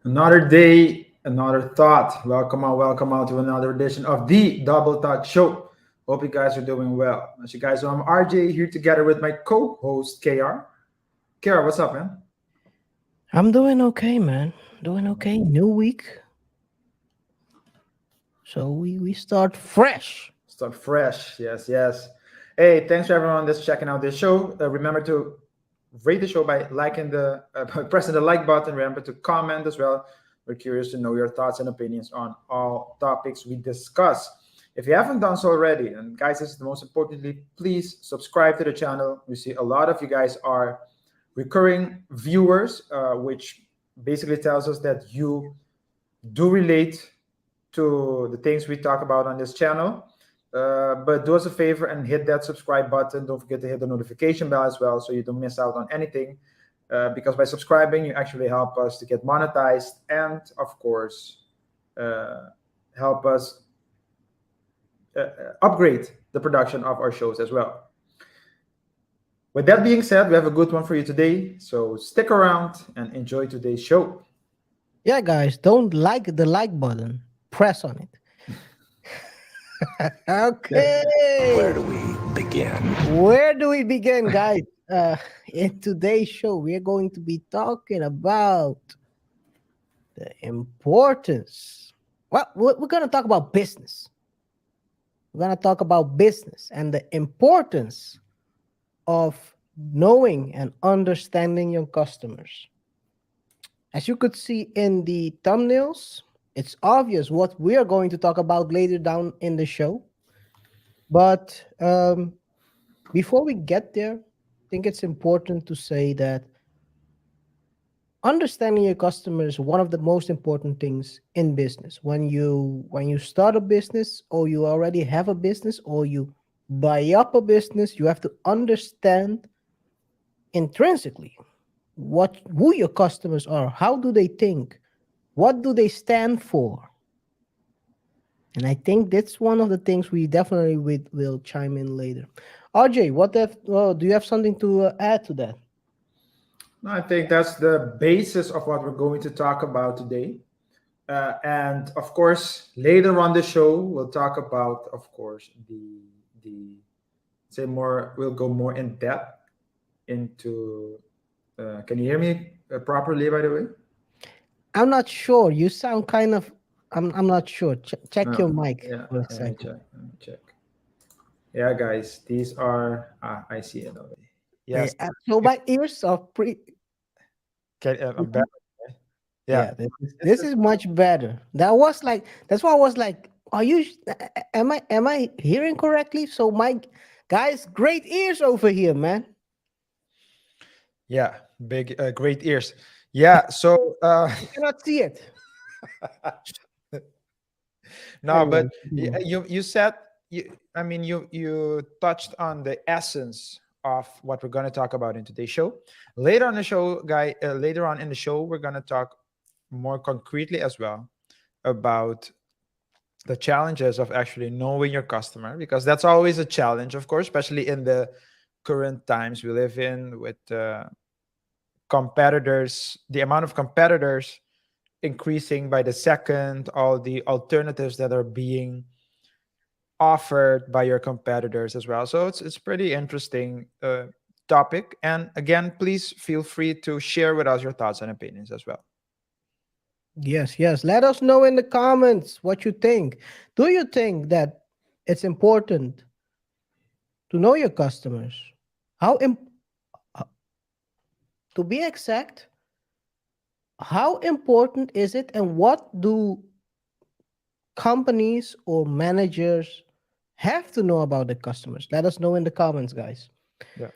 Another day, another thought. Welcome out to another edition of the Double Thought Show. Hope you guys are doing well. As you guys know, I'm RJ here together with my co-host KR. KR, what's up, man? I'm doing okay, man. Doing okay. New week. So we start fresh. Start fresh. Yes. Hey, thanks for everyone that's checking out this show. Remember to rate the show by liking by pressing the like button. Remember to comment as well. We're curious to know your thoughts and opinions on all topics we discuss. If you haven't done so already, and guys, this is the most importantly, please subscribe to the channel. We see a lot of you guys are recurring viewers, which basically tells us that you do relate to the things we talk about on this channel. But do us a favor and hit that subscribe button. Don't forget to hit the notification bell as well so you don't miss out on anything. Because by subscribing, you actually help us to get monetized and, of course, help us upgrade the production of our shows as well. With that being said, we have a good one for you today. So stick around and enjoy today's show. Yeah, guys, don't like the like button. Press on it. Okay. Where do we begin? Where do we begin, guys? In today's show, we're going to be talking about the importance. Well, we're going to talk about business. We're going to talk about business and the importance of knowing and understanding your customers. As you could see in the thumbnails, it's obvious what we are going to talk about later down in the show. But before we get there, I think it's important to say that understanding your customer is one of the most important things in business. When you start a business, or you already have a business, or you buy up a business, you have to understand intrinsically who your customers are, how do they think, what do they stand for. And I think that's one of the things we definitely will chime in later. RJ, do you have something to add to that? I think that's the basis of what we're going to talk about today. And of course, later on the show, we'll talk about, of course, the say more. We'll go more in depth into. Can you hear me properly? By the way, I'm not sure. You sound kind of. I'm not sure. Check your no, mic yeah. for a Let me second. check. Let me check. Yeah, guys, these are. I see it already. Yes. So my ears are pretty. I'm back. Yeah, Yeah. this is much better. That's why I was like, are you? Am I hearing correctly? So my guys, great ears over here, man. Yeah. Big, great ears. Yeah. So. You cannot see it. No, Anyway, but you said I mean you touched on the essence of what we're going to talk about in today's show. Later on the show, later on in the show, we're going to talk more concretely as well about the challenges of actually knowing your customer, because that's always a challenge, of course, especially in the current times we live in with competitors, the amount of competitors increasing by the second, all the alternatives that are being offered by your competitors as well. So it's pretty interesting topic. And again, please feel free to share with us your thoughts and opinions as well. yes. Let us know in the comments what you think. Do you think that it's important to know your customers? How uh, to be exact, how important is it, and what do companies or managers have to know about the customers? Let us know in the comments, guys. Yeah.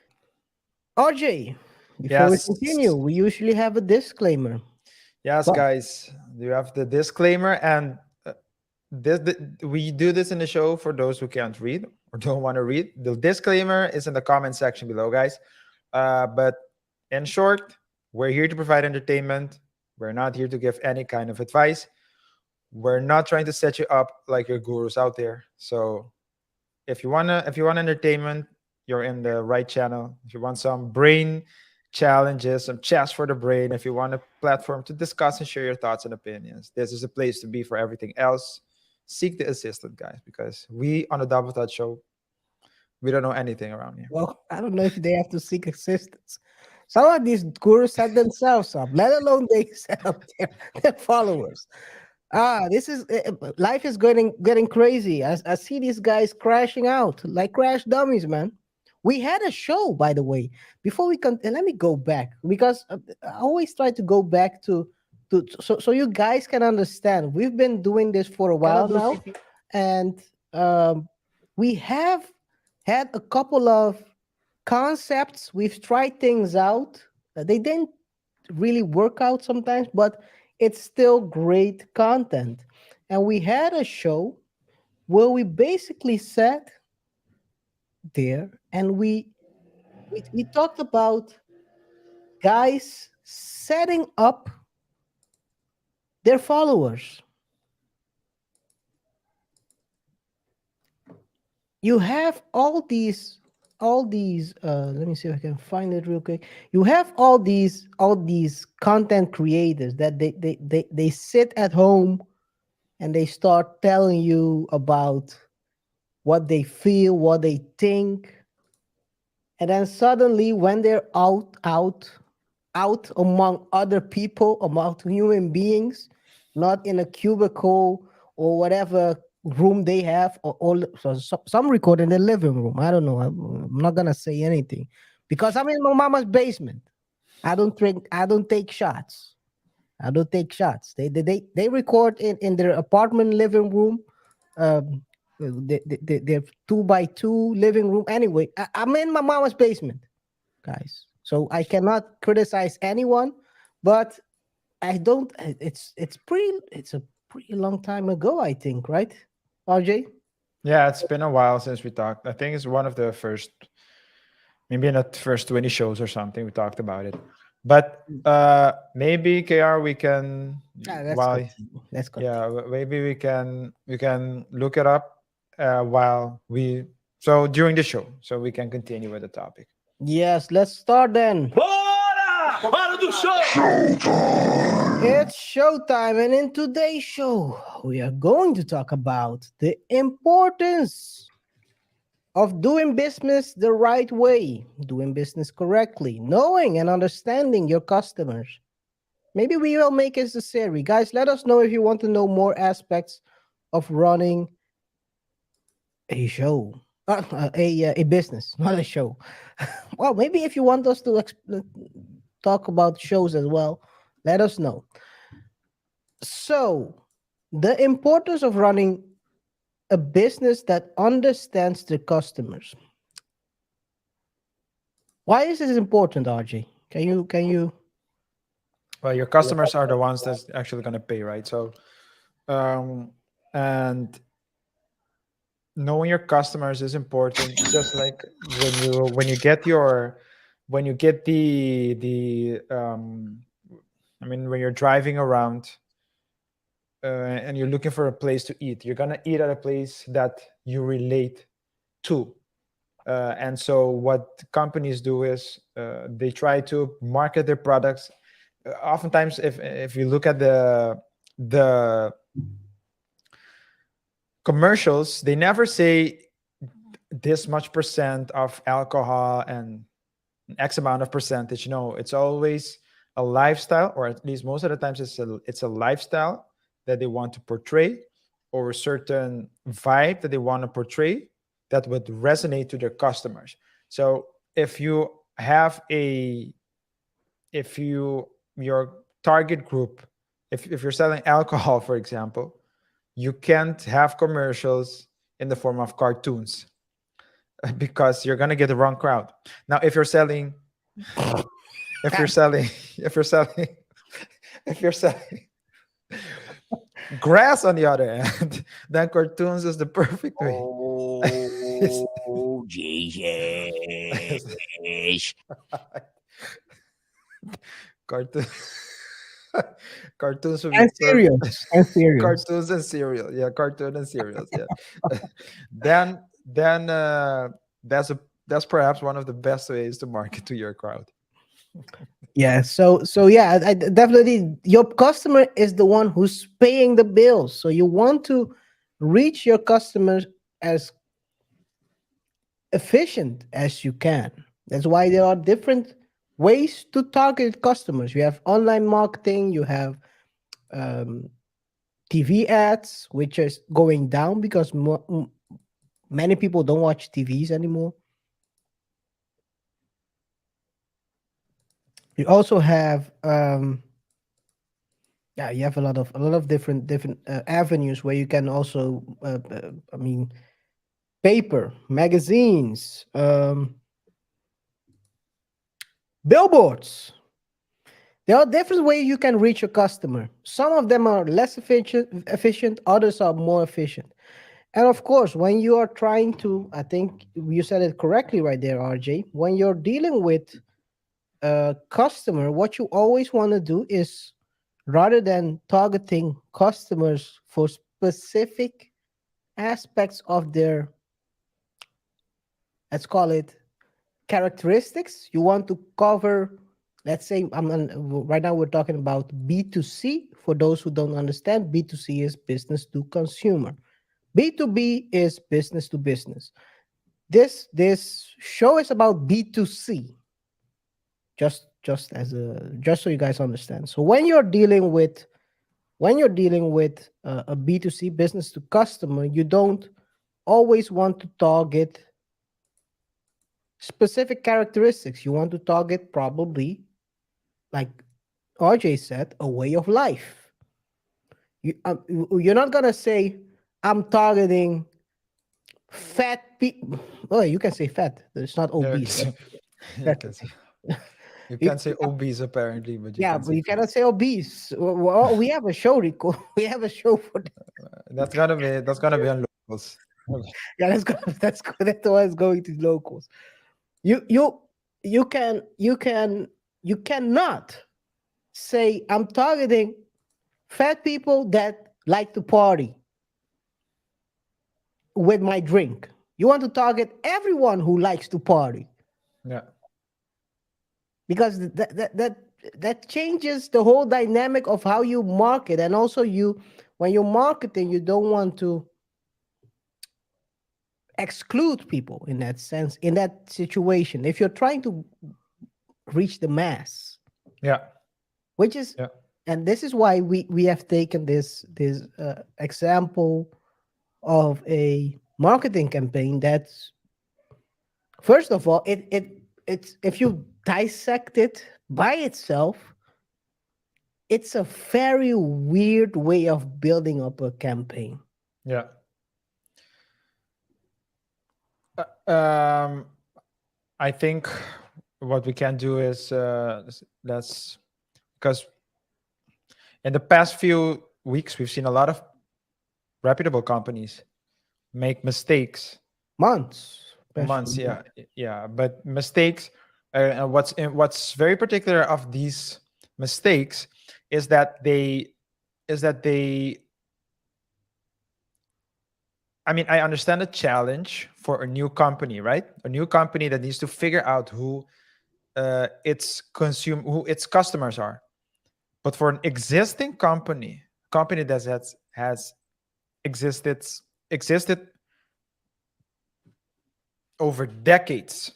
RJ, before we Yes. continue, we usually have a disclaimer. Yes, But guys. You have the disclaimer, and we do this in the show for those who can't read or don't want to read. The disclaimer is in the comment section below, guys. But in short, we're here to provide entertainment. We're not here to give any kind of advice. We're not trying to set you up like your gurus out there. So if you want entertainment, you're in the right channel. If you want some brain challenges, some chats for the brain. If you want a platform to discuss and share your thoughts and opinions, this is a place to be. For everything else, seek the assistant, guys, because we on the Double Touch Show, we don't know anything around here. Well, I don't know if they have to seek assistance. Some of these gurus set themselves up, let alone they set up their followers. This is life is getting crazy. I see these guys crashing out like crash dummies, man. We had a show, by the way. Before we can, let me go back because I always try to go back to so you guys can understand. We've been doing this for a while now, and we have had a couple of concepts. We've tried things out. They didn't really work out sometimes, but it's still great content. And we had a show where we basically sat there and we talked about guys setting up their followers. You have all these let me see if I can find it real quick. You have all these content creators that they sit at home and they start telling you about what they feel, what they think, and then suddenly when they're out among other people, among human beings, not in a cubicle or whatever room they have, or some record in the living room. I don't know. I'm not gonna say anything because I'm in my mama's basement. I don't take shots. I don't take shots. They record in their apartment living room. Their 2x2 living room. Anyway, I'm in my mama's basement, guys. So I cannot criticize anyone, but I don't. It's a pretty long time ago, I think, right, RJ? Yeah, it's been a while since we talked. I think it's one of the first, maybe in the first 20 shows or something, we talked about it. But maybe KR, we can Let's go. yeah, maybe we can look it up while we so during the show, so we can continue with the topic. Yes, let's start then. Bora! Hora do show! It's showtime, and in today's show, we are going to talk about the importance of doing business the right way, doing business correctly, knowing and understanding your customers. Maybe we will make it a series. Guys, let us know if you want to know more aspects of running a show, a business, not a show. Well, maybe if you want us to talk about shows as well, let us know. So, the importance of running a business that understands the customers. Why is this important, RJ? Can you? Well, your customers are the ones that's actually going to pay, right? So, and knowing your customers is important. Just like when you get I mean, when you're driving around and you're looking for a place to eat, you're gonna eat at a place that you relate to. And so what companies do is they try to market their products. Oftentimes, if you look at the commercials, they never say this much percent of alcohol and X amount of percentage. No, it's always a lifestyle, or at least most of the times it's a lifestyle that they want to portray, or a certain vibe that they want to portray that would resonate to their customers. So if you have your target group, if you're selling alcohol, for example, you can't have commercials in the form of cartoons because you're gonna get the wrong crowd. Now, if you're selling grass, on the other hand, then cartoons is the perfect way. Oh, Jesus. Cartoon, cartoons would be And perfect. cereals. And cereals. Cartoons and cereal, yeah, cartoon and cereals, yeah. then that's perhaps one of the best ways to market to your crowd. Yeah. So yeah, I definitely your customer is the one who's paying the bills. So you want to reach your customers as efficient as you can. That's why there are different ways to target customers. You have online marketing, you have um, TV ads, which is going down because many people don't watch TVs anymore. You also have yeah, you have a lot of different avenues where you can also I mean paper, magazines, billboards. There are different ways you can reach a customer. Some of them are less efficient, others are more efficient. And of course, when you are trying to, I think you said it correctly right there, RJ, when you're dealing with a customer, what you always want to do is rather than targeting customers for specific aspects of their, let's call it characteristics, you want to cover, let's say right now we're talking about B2C. For those who don't understand, B2C is business to consumer, B2B is business to business. This show is about B2C, just so you guys understand. So when you're dealing with a B2C, business to customer, you don't always want to target specific characteristics. You want to target probably, like RJ said, a way of life. You're not gonna say, I'm targeting fat people. Well, you can say fat. It's not Yeah, obese. you Fat. can say, you You- can say obese apparently, but you yeah, can but say you fat. cannot say obese. Well, we have a show, Rico. We have a show for that. That's gonna be on locals. Okay. Yeah, that's why it's going to locals. You you you cannot say I'm targeting fat people that like to party with my drink. You want to target everyone who likes to party Yeah, because that changes the whole dynamic of how you market. And also, when you're marketing, you don't want to exclude people in that sense, in that situation. If you're trying to reach the mass, yeah, which is, yeah, and this is why we have taken this example of a marketing campaign that's, first of all, it's, if you dissect it by itself, it's a very weird way of building up a campaign. yeah. Um, I think what we can do is let's, because in the past few weeks we've seen a lot of reputable companies make mistakes. Months, Months, especially. yeah, yeah, but mistakes. And what's very particular of these mistakes is that they. I mean, I understand the challenge for a new company, right? A new company that needs to figure out who its customers are. But for an existing company that has existed over decades,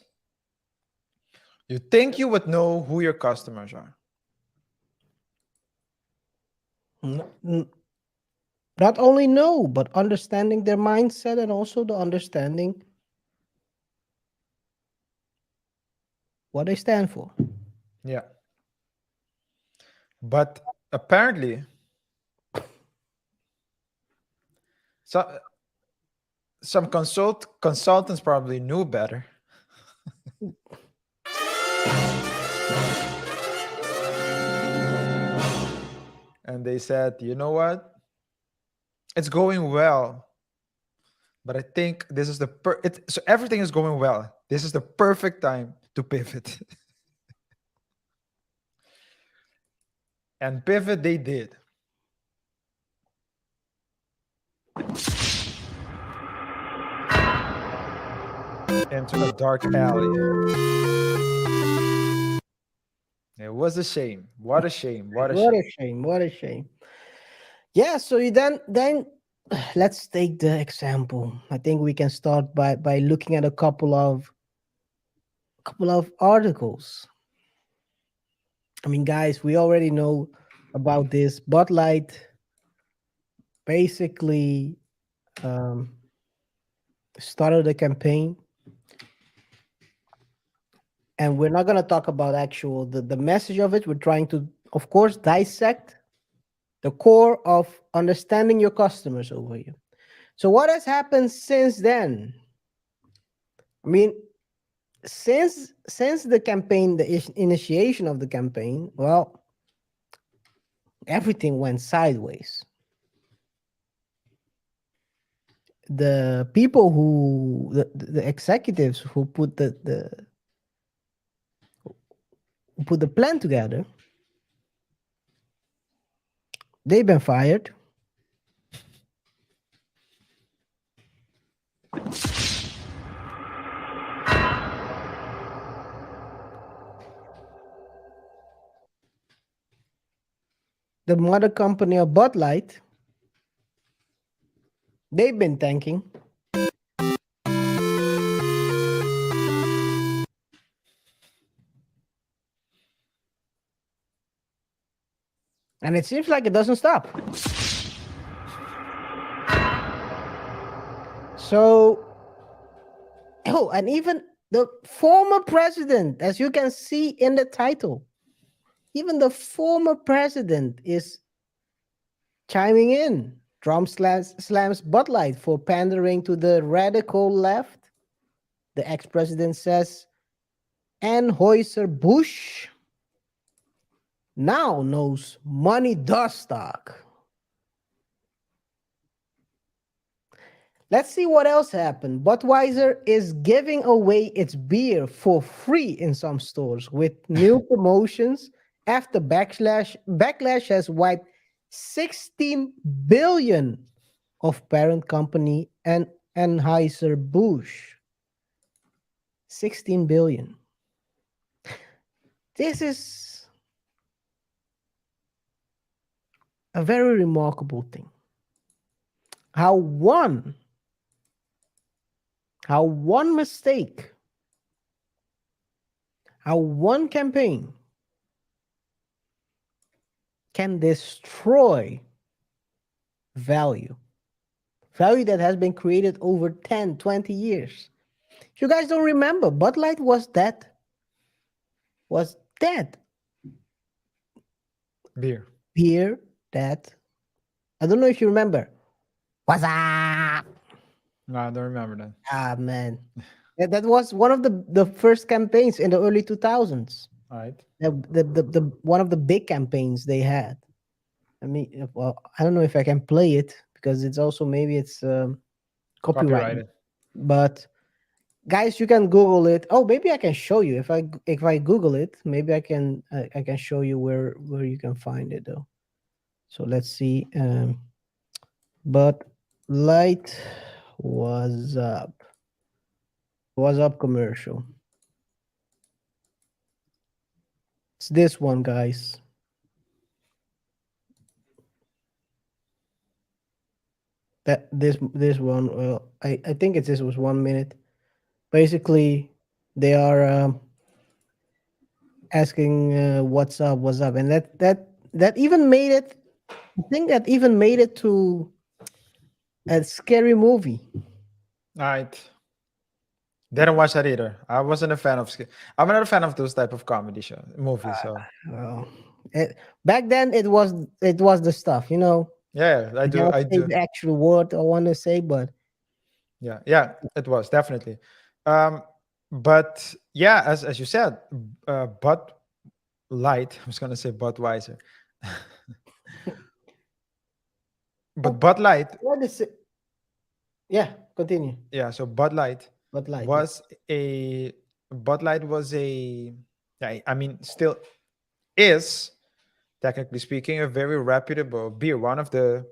you think you would know who your customers are. N- Not only know, but understanding their mindset and also the understanding what they stand for. Yeah. But apparently, so, some consultants probably knew better. And they said, you know what? It's going well. But I think this is so everything is going well. This is the perfect time to pivot. And pivot they did. Into a dark alley. It was a shame. What a shame. What a What shame. a shame. What a shame. Yeah, so you then let's take the example. I think we can start by looking at a couple of articles. I mean, guys, we already know about this. Bud Light basically um, started a campaign, and we're not going to talk about actual the message of it. We're trying to, of course, dissect the core of understanding your customers over here. So, what has happened since then? I mean, since the campaign, the initiation of the campaign, well, everything went sideways. The people the executives who put the plan together, they've been fired. The mother company of Bud Light, they've been tanking. And it seems like it doesn't stop. So, oh, and even the former president, as you can see in the title, even the former president is chiming in. Trump slams Bud Light for pandering to the radical left. The ex-president says Anheuser-Busch now knows money does talk. Let's see what else happened. Budweiser is giving away its beer for free in some stores with new promotions after backlash has wiped 16 billion of parent company and Anheuser-Busch. 16 billion. This is a very remarkable thing. How one mistake, how one campaign can destroy value that has been created over 10, 20 years. If you guys don't remember, Bud Light was dead. Beer that, I don't know if you remember. What's up? No, I don't remember that. Ah, man. That was one of the first campaigns in the early 2000s. All right. The one of the big campaigns they had. I mean, well, I don't know if I can play it because it's also maybe it's copyrighted. But guys, you can Google it. Oh, maybe I can show you if I Google it. Maybe I can show you where you can find it though. So let's see. But Light was up commercial. It's this one, guys. That this one. Well, I think this was 1 minute. Basically, they are asking what's up, and that even made it. I think that even made it to a scary movie. All right. Didn't watch that either. I wasn't a fan of. I'm not a fan of those type of comedy movies. So back then it was the stuff, you know. yeah, I do. I do. The actual word I want to say, but yeah, it was definitely. But yeah, as you said, Bud Light. I was gonna say Budweiser, but Bud Light. What is it? Yeah, continue. Yeah, so Bud Light was a. I mean, still is, technically speaking, a very reputable beer, one of the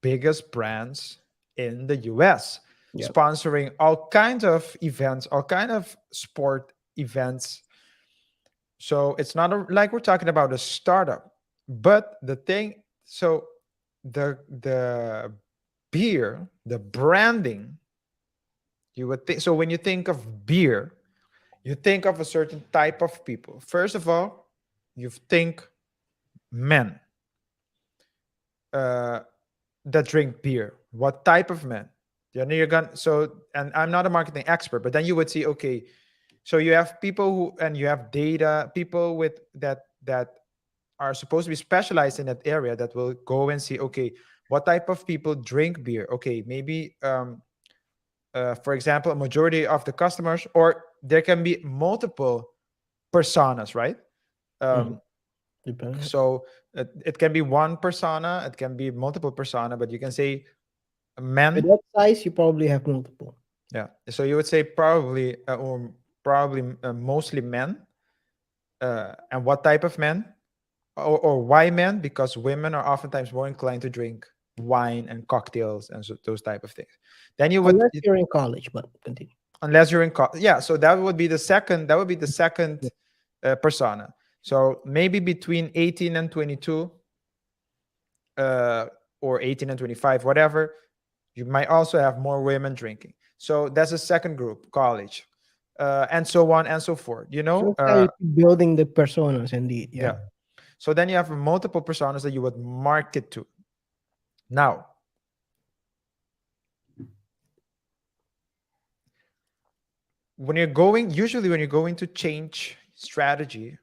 biggest brands in the US, sponsoring all kinds of events, all kind of sport events, So it's not like we're talking about a startup, but the thing, so the beer, the branding, you would think. So when you think of beer, you think of a certain type of people. First of all, you think men uh, that drink beer. What type of men? Then you're gonna and I'm not a marketing expert, but then you would see, okay, so you have people who, and you have data, people with that are supposed to be specialized in that area, that will go and see, okay, what type of people drink beer. Okay, maybe for example, a majority of the customers, or there can be multiple personas, right? Mhm. Um, Depends. so it can be one persona, it can be multiple persona, but you can say With men. that size, you probably have multiple. Yeah. So you would say probably or probably mostly men. And what type of men? Or why men? Because women are oftentimes more inclined to drink wine and cocktails and those type of things. Then you would, Unless you're in college, but continue. unless you're in yeah. So that would be the second. That would be the second Yeah. persona. So maybe between 18 and 22, uh, or 18 and 25, whatever. You might also have more women drinking. So that's a second group, college, and so on and so forth. So that's how you keep building the personas, indeed. Yeah. Yeah. So then you have multiple personas that you would market to. Now, usually when you're going to change strategy,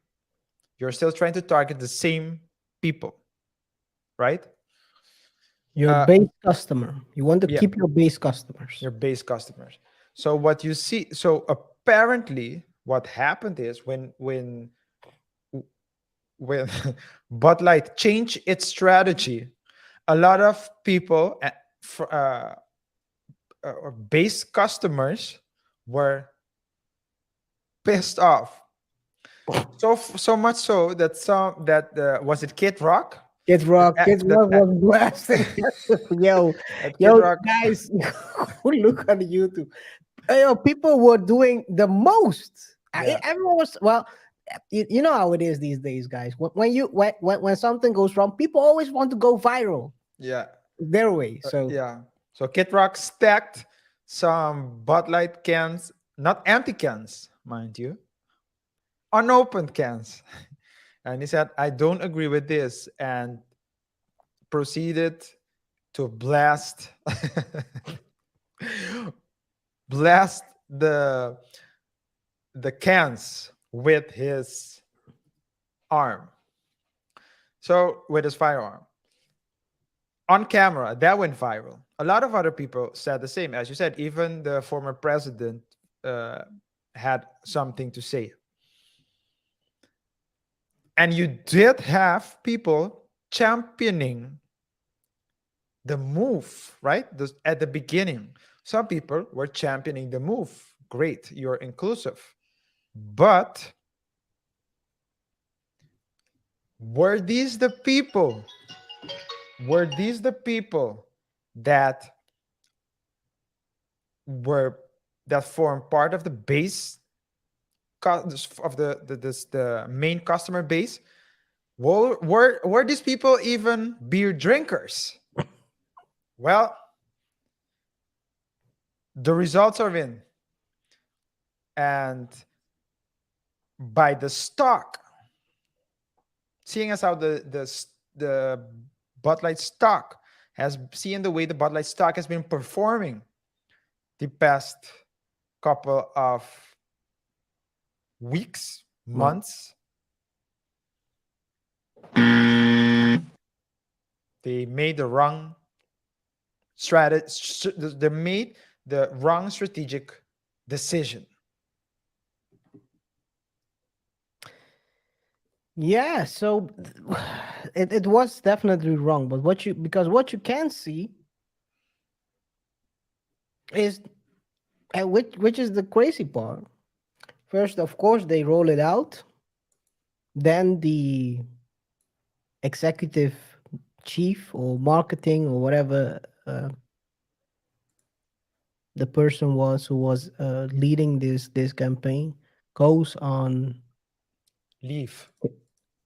you're still trying to target the same people, right? Your Uh, base customer. You want to yeah, keep your base customers. your base customers. So what you see, so apparently what happened is when Bud Light changed its strategy, a lot of people, or base customers, were pissed off. So much so that was it Kid Rock? Kid Rock was blasting. yo, That Kid yo, Rock. guys, look on YouTube. Yo, people were doing the most. Yeah, Everyone was well. You know how it is these days, guys. When something goes wrong, people always want to go viral yeah, their way. So yeah. So Kid Rock stacked some Bud Light cans, not empty cans, mind you, unopened cans, and he said, "I don't agree with this," and proceeded to blast the cans with his arm. So with his firearm on camera, that went viral. A lot of other people said the same. As you said, even the former president uh, had something to say. And you did have people championing the move, right? At the beginning, some people were championing the move. Great, you're inclusive. But were these the people? Were these the people that were that form part of the base of the main customer base? Were these people even beer drinkers? Well, the results are in, and by the stock, seeing as how the Bud Light stock has seen the way the Bud Light stock has been performing the past couple of weeks, months, they made the wrong strategy. They made the wrong strategic decision. yeah, so it was definitely wrong. But what you can see is, and which is the crazy part. First, of course, they roll it out. Then the executive chief or marketing or whatever the person was who was leading this campaign goes on Leave.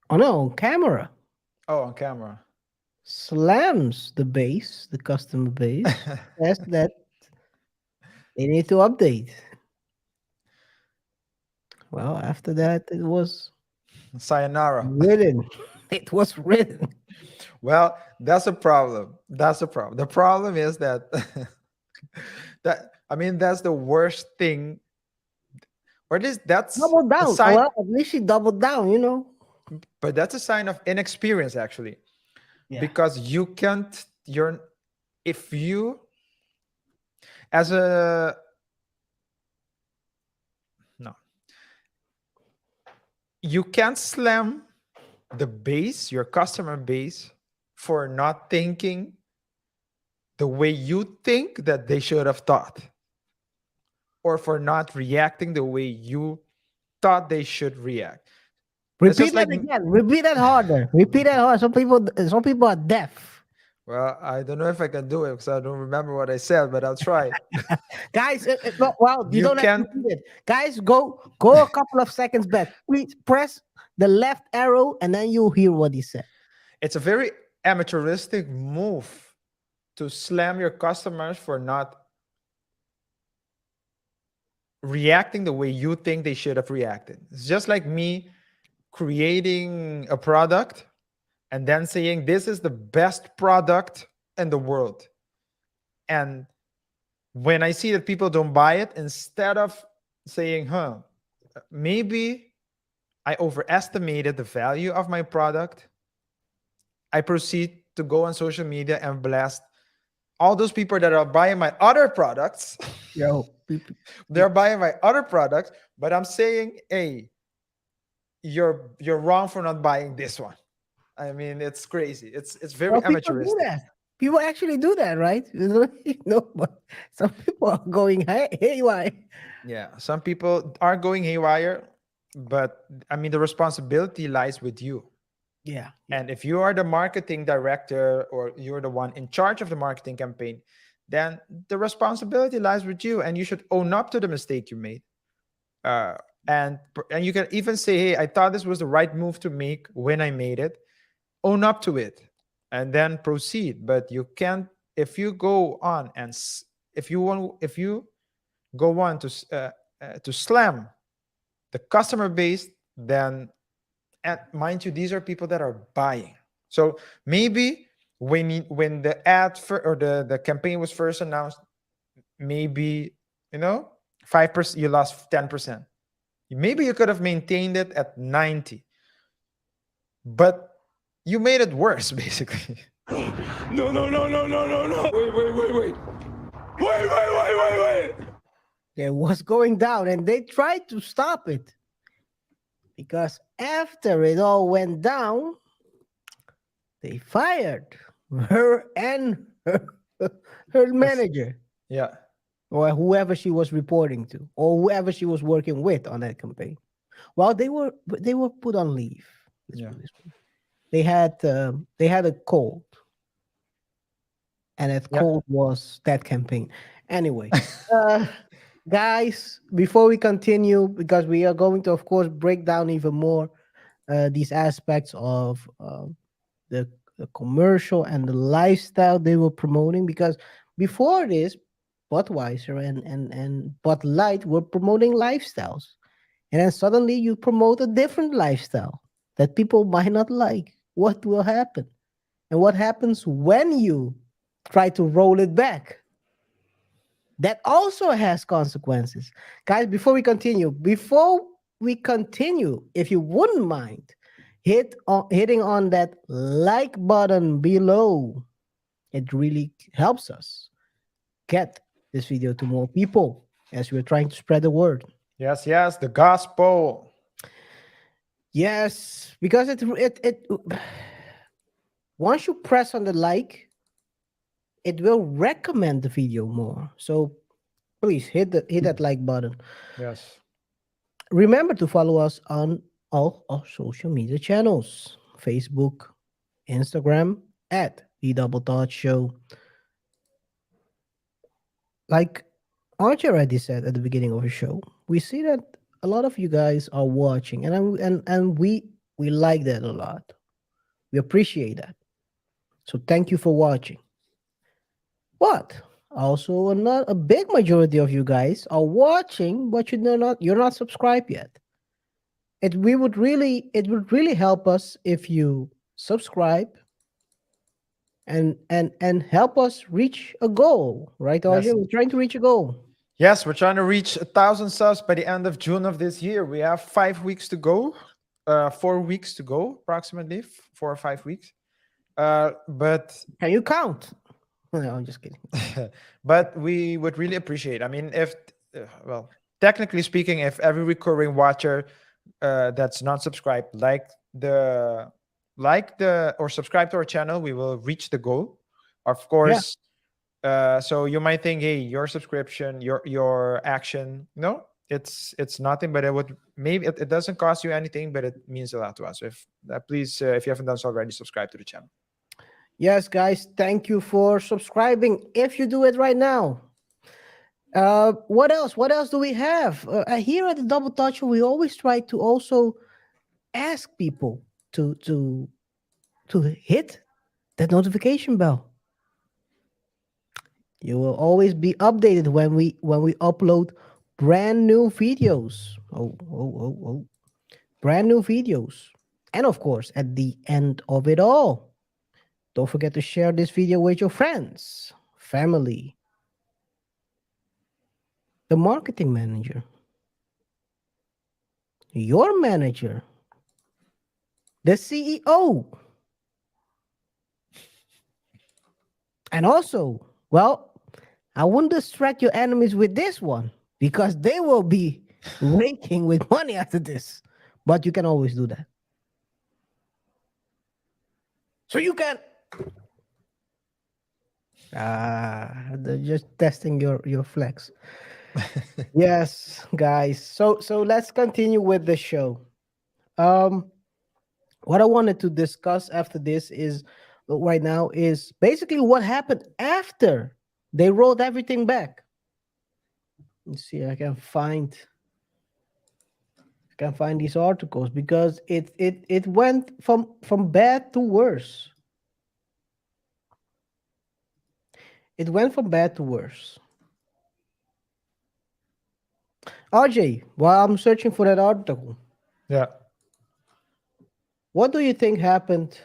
Oh no, on camera. Oh, on camera. Slams the base, the customer base, says that they need to update. Well, after that, it was Sayonara. written. It was written. Well, that's a problem. That's a problem. The problem is that that's the worst thing, or at least that's Double a down. sign. Well, at least she doubled down, you know. But that's a sign of inexperience, actually, Yeah. because you can't. If you, as a no, you can't slam the base, your customer base, for not thinking the way you think that they should have thought, or for not reacting the way you thought they should react. It's Repeat just that like, again. Repeat that harder. Repeat that harder. Some people are deaf. well, I don't know if I can do it because I don't remember what I said, but I'll try. Guys, well, you You don't have to can't. repeat it. Guys, go a couple of seconds back. Please press the left arrow and then you'll hear what he said. It's a very amateuristic move to slam your customers for not reacting the way you think they should have reacted. It's just like me creating a product and then saying this is the best product in the world. And when I see that people don't buy it, instead of saying, maybe I overestimated the value of my product, I proceed to go on social media and blast all those people that are buying my other products. Yo, They're buying my other products, but I'm saying, hey, you're wrong for not buying this one. I mean, it's crazy. It's very well, people do amateuristic. that. People actually do that, right? No, but some people are going haywire. Yeah, some people are going haywire, but I mean, the responsibility lies with you. Yeah. And if you are the marketing director or you're the one in charge of the marketing campaign, then the responsibility lies with you, and you should own up to the mistake you made. And you can even say, hey, I thought this was the right move to make when I made it. Own up to it and then proceed. But you can't, if you go on and if you go on to slam the customer base, then, and mind you, these are people that are buying. So maybe when the ad or the campaign was first announced, maybe 5%, you lost 10%. Maybe you could have maintained it at 90, but you made it worse, basically. No. Wait. It was going down and they tried to stop it. Because after it all went down, they fired her and her manager. Yeah. Or whoever she was reporting to, or whoever she was working with on that campaign. Well, they were put on leave. Let's put it this way. They had a cold, and that cold was that campaign. Anyway, guys, before we continue, because we are going to, of course, break down even more these aspects of the commercial and the lifestyle they were promoting. Because before this, Budweiser and Bud Light were promoting lifestyles, and then suddenly you promote a different lifestyle that people might not like. What will happen? And what happens when you try to roll it back? That also has consequences. Guys, before we continue, if you wouldn't mind hitting on that like button below, it really helps us get this video to more people as we're trying to spread the word. Yes, the gospel. Yes, because it once you press on the like, it will recommend the video more. So please hit that like button. Yes. Remember to follow us on all our social media channels: Facebook, Instagram at The Double Thought Show. Like Archie already said at the beginning of the show, we see that a lot of you guys are watching, and we like that a lot. We appreciate that. So thank you for watching. But also, not a big majority of you guys are watching, but you're not subscribed yet. It would really help us if you subscribe and help us reach a goal, right, Yes. Arjun? We're trying to reach a goal. Yes, we're trying to reach 1,000 subs by the end of June of this year. We have 5 weeks to go, 4 weeks to go, approximately 4 or 5 weeks. But Can you count? No, I'm just kidding. but we would really appreciate. I mean, if well, technically speaking, if every recurring watcher that's not subscribed like the or subscribe to our channel, we will reach the goal. Of course, so you might think, hey, your subscription, your action, no, it's nothing, but it would maybe it doesn't cost you anything, but it means a lot to us. So if please, if you haven't done so already, subscribe to the channel. Yes, guys, thank you for subscribing. If you do it right now, what else? What else do we have? Here at the Double Touch, we always try to also ask people to hit that notification bell. You will always be updated when we upload brand new videos. Oh. Brand new videos. And of course, at the end of it all, don't forget to share this video with your friends, family, the marketing manager, your manager, the CEO. And also, well, I wouldn't distract your enemies with this one because they will be raking with money after this. But you can always do that. So you can. They're just testing your flex. Yes, guys. So let's continue with the show. What I wanted to discuss after this is right now is basically what happened after they rolled everything back. Let's see, I can find these articles because it went from bad to worse. It went from bad to worse. RJ, while I'm searching for that article, Yeah. what do you think happened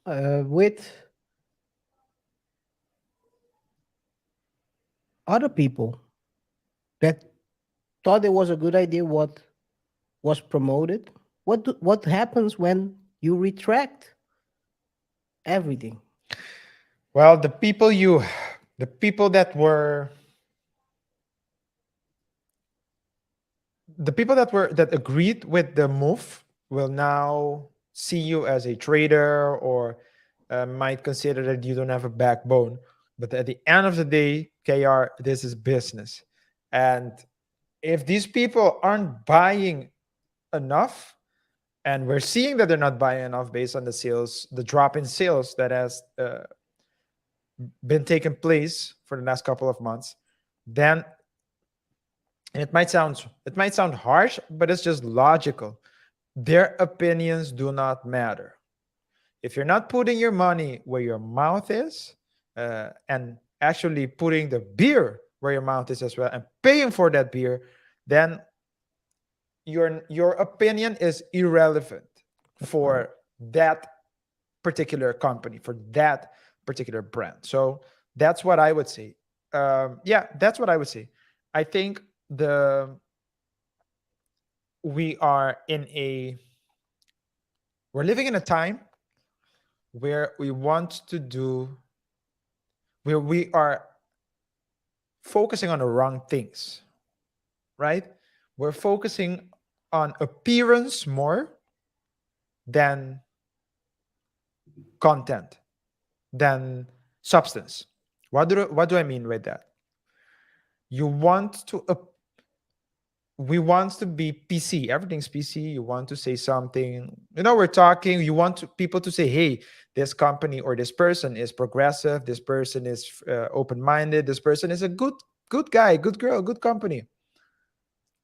with other people that thought it was a good idea what was promoted? What happens when you retract everything? Well, the people that were that agreed with the move will now see you as a traitor, or might consider that you don't have a backbone. But at the end of the day, KR, this is business. And if these people aren't buying enough, and we're seeing that they're not buying enough based on the sales, the drop in sales that has been taking place for the last couple of months, then it might sound harsh, but it's just logical. Their opinions do not matter. If you're not putting your money where your mouth is, and actually putting the beer where your mouth is as well, and paying for that beer, then your opinion is irrelevant for that particular company, for that particular brand. So that's what I would say. Yeah, that's what I would say. I think we're living in a time where we are focusing on the wrong things, right? We're focusing on appearance more than content, than substance. What do I mean by that? We want to be PC. Everything's PC. You want to say something. We're talking. You want people to say, hey, this company or this person is progressive. This person is open-minded. This person is a good guy, good girl, good company.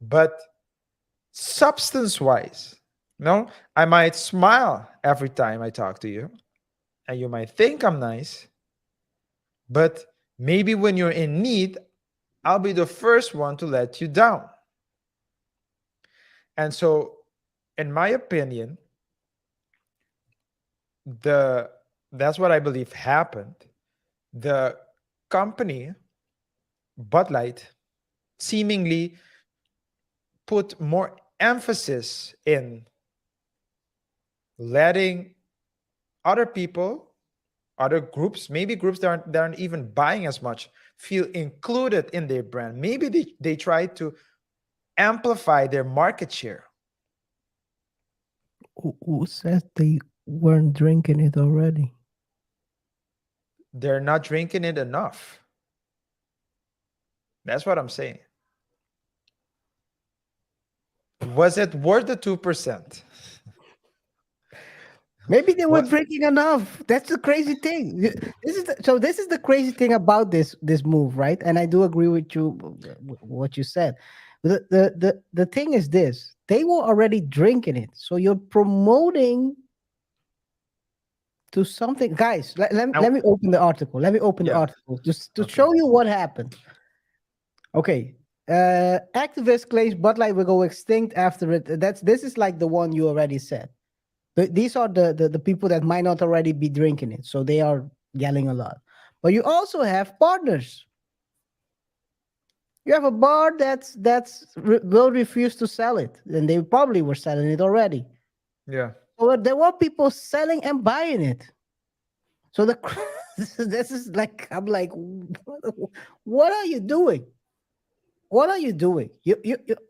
But substance-wise. No, I might smile every time I talk to you, and you might think I'm nice, but maybe when you're in need, I'll be the first one to let you down. And so, in my opinion, the that's what I believe happened. The company Bud Light seemingly put more emphasis in letting other people, other groups, maybe groups that aren't even buying as much, feel included in their brand. Maybe they try to amplify their market share. Who says they weren't drinking it already? They're not drinking it enough. That's what I'm saying. Was it worth the 2%? Maybe they were What? drinking enough. That's the crazy thing. This is the crazy thing about this move, right? And I do agree with you what you said. The thing is this: they were already drinking it, so you're promoting to something. Guys, let me open the article. Let me open the Yeah. article just to Okay. show you what happened. Okay. Activist claims Bud Light will go extinct after it. This is like the one you already said. These are the people that might not already be drinking it, so they are yelling a lot. But you also have partners. You have a bar will refuse to sell it, and they probably were selling it already. Yeah. So there were people selling and buying it. So this is like, I'm like, what are you doing? What are you doing?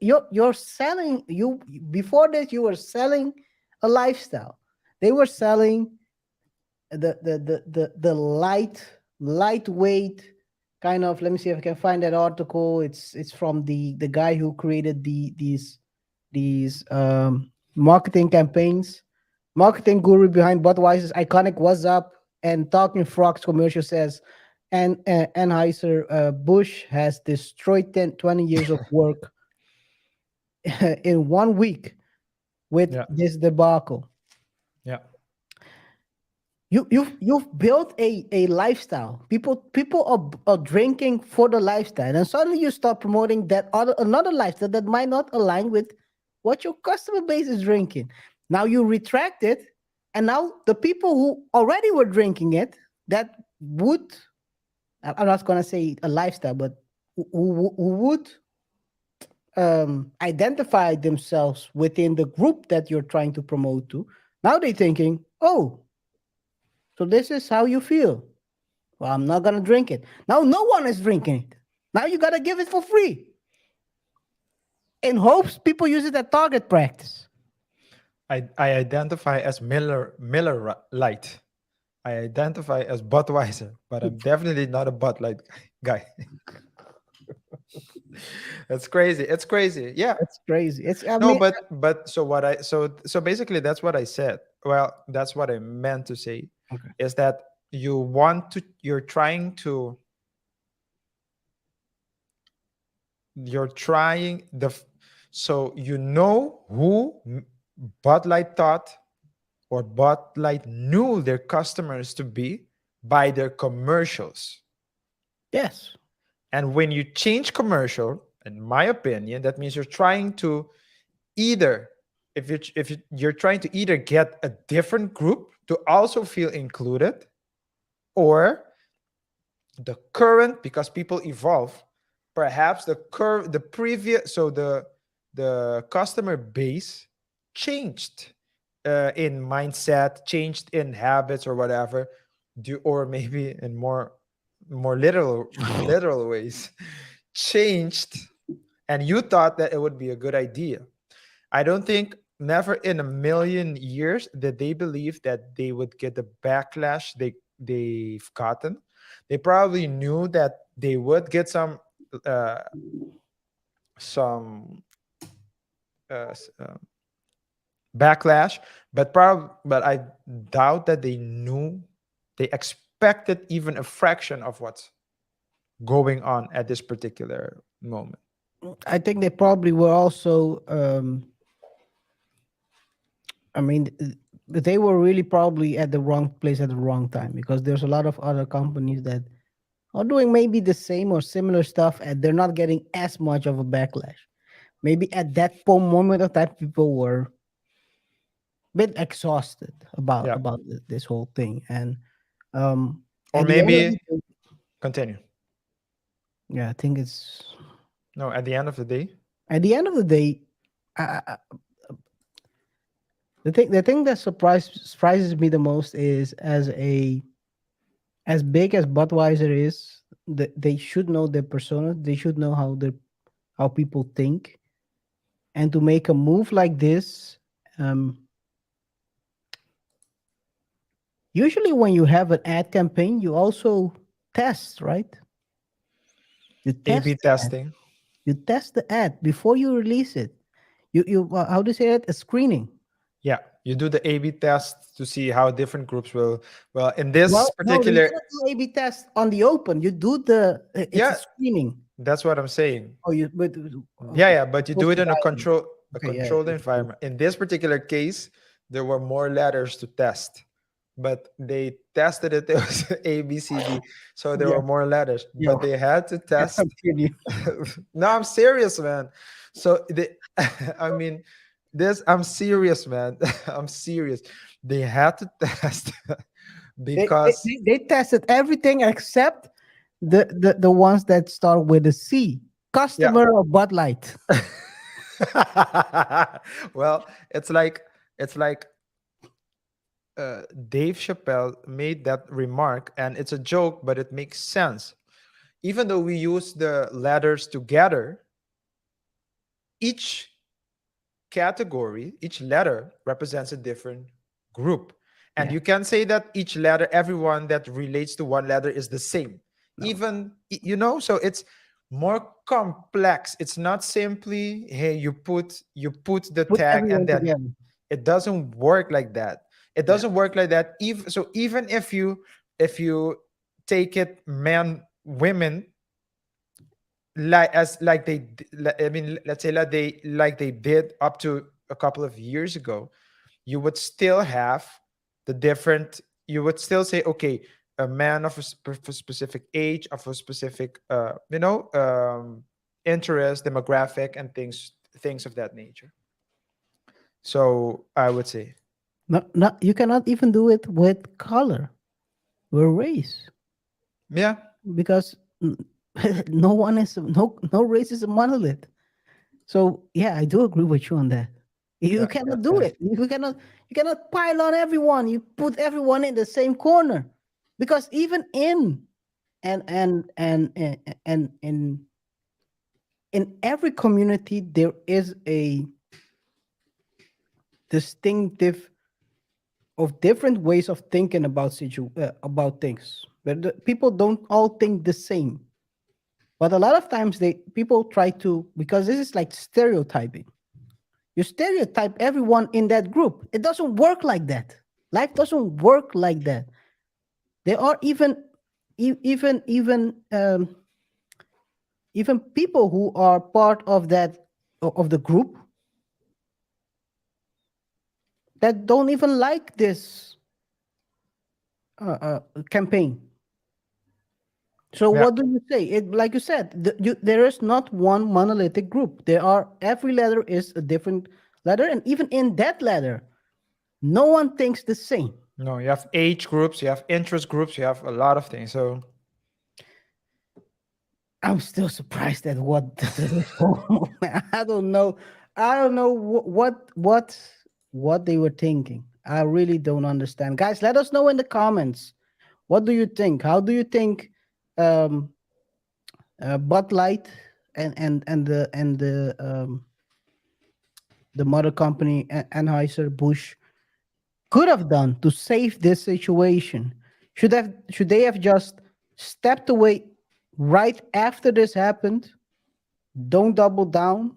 You're selling. You before this you were selling a lifestyle. They were selling the lightweight kind of. Let me see if I can find that article. It's from the guy who created these marketing campaigns. Marketing guru behind Budweiser's iconic "What's Up" and Talking Frogs commercial says, and Anheuser-Busch has destroyed 20 years of work in 1 week with Yeah. this debacle. Yeah. You've built a lifestyle. People are drinking for the lifestyle, and suddenly you start promoting that another lifestyle that might not align with what your customer base is drinking. Now you retract it, and now the people who already were drinking it, that would, I'm not gonna say a lifestyle, but who would identify themselves within the group that you're trying to promote to. Now they're thinking, oh, so this is how you feel. Well, I'm not gonna drink it. Now no one is drinking it. Now you gotta give it for free. In hopes people use it at target practice. I identify as Miller Light. I identify as Budweiser, but I'm definitely not a Bud Light guy. That's crazy. It's crazy. Yeah. That's crazy. No, but so what I so basically that's what I said. Well, that's what I meant to say Okay. is that you're trying so you know who Bud Light thought or Bud Light knew their customers to be by their commercials. Yes. And when you change commercial, in my opinion, that means you're trying to either you're trying to either get a different group to also feel included, or the current, because people evolve, perhaps the previous, so the customer base changed in mindset, changed in habits or whatever, or maybe in more literal ways, changed, and you thought that it would be a good idea. I don't think, never in a million years did they believe that they would get the backlash they've gotten. They probably knew that they would get some uh, some uh, s- uh, backlash, but I doubt that they expected even a fraction of what's going on at this particular moment. I think they probably were also. I mean, they were really probably at the wrong place at the wrong time, because there's a lot of other companies that are doing maybe the same or similar stuff, and they're not getting as much of a backlash. Maybe at that moment of time, people were a bit exhausted about Yeah. this whole thing, and um, Or at the end of the maybe day, continue. yeah, I think it's No, at the end of the day. at the end of the day, the thing that surprises me the most is, as big as Budweiser is, they should know their persona. They should know how people think, and to make a move like this. Usually, when you have an ad campaign, you also test, right? You A/B test the ad. testing. You test the ad before you release it. You how do you say it? A screening. Yeah, you do the A/B test to see how different groups will. Well, in this Well, no, you particular, don't do A/B test on the open. You do it's a yeah, screening. that's what I'm saying. Oh, you but Yeah, okay. yeah, but you do it in a Okay, yeah. controlled environment. In this particular case, there were more letters to test, but they tested it. It was A, B, C, D, so there Yeah. were more letters, Yeah. but they had to Let's test. continue. No, I'm serious, man. So I mean, this. I'm serious, man. I'm serious. They had to test They, they, because they they tested everything except the ones that start with a C. yeah. Customer of Bud Light. Well, it's like Dave Chappelle made that remark, and it's a joke, but it makes sense. Even though we use the letters together, each category, each letter represents a different group. And Yeah. you can say that each letter, everyone that relates to one letter is the same. No. Even, so it's more complex. It's not simply, hey, you put the Put tag and everyone then together. it doesn't work like that. It Yeah. doesn't work like that. Even if you take it men, women, like I mean, let's say like they did up to a couple of years ago, you would still have the different. You would still say, okay, a man of a specific age, of a specific interest, demographic, and things of that nature. So I would say, Not you cannot even do it with color or race, yeah, because no race is a monolith. So yeah, I do agree with you on that. You yeah, cannot yeah, do yeah. it. You cannot pile on everyone. You put everyone in the same corner, because even and in every community there is a distinctive of different ways of thinking about things. But people don't all think the same. But a lot of times people try to, because this is like stereotyping. You stereotype everyone in that group. It doesn't work like that. Life doesn't work like that. There are even people who are part of the group that don't even like this campaign. So Yeah. what do you say? Like you said, there is not one monolithic group. Every letter is a different letter, and even in that letter, no one thinks the same. No, you have age groups, you have interest groups, you have a lot of things. So I'm still surprised at what I don't know. I don't know what they were thinking. I really don't understand. Guys, let us know in the comments. What do you think? How do you think um, Bud Light and the mother company Anheuser-Busch could have done to save this situation? Should they have just stepped away right after this happened? Don't double down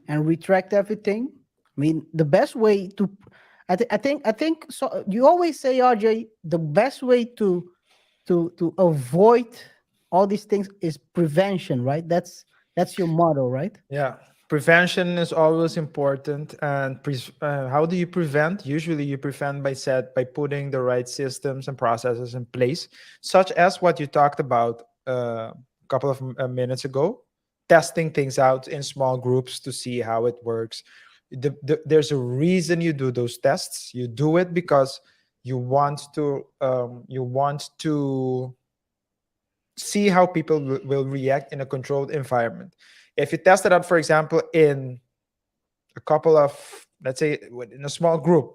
and retract everything. I mean, the best way to I think so. You always say, RJ, the best way to avoid all these things is prevention, right? That's your motto, right? Yeah, prevention is always important. And how do you prevent? Usually, you prevent by putting the right systems and processes in place, such as what you talked about a couple of minutes ago, testing things out in small groups to see how it works. There's a reason you do those tests. You do it because you want to see how people will react in a controlled environment. If you test it out, for example, in a couple of, let's say, in a small group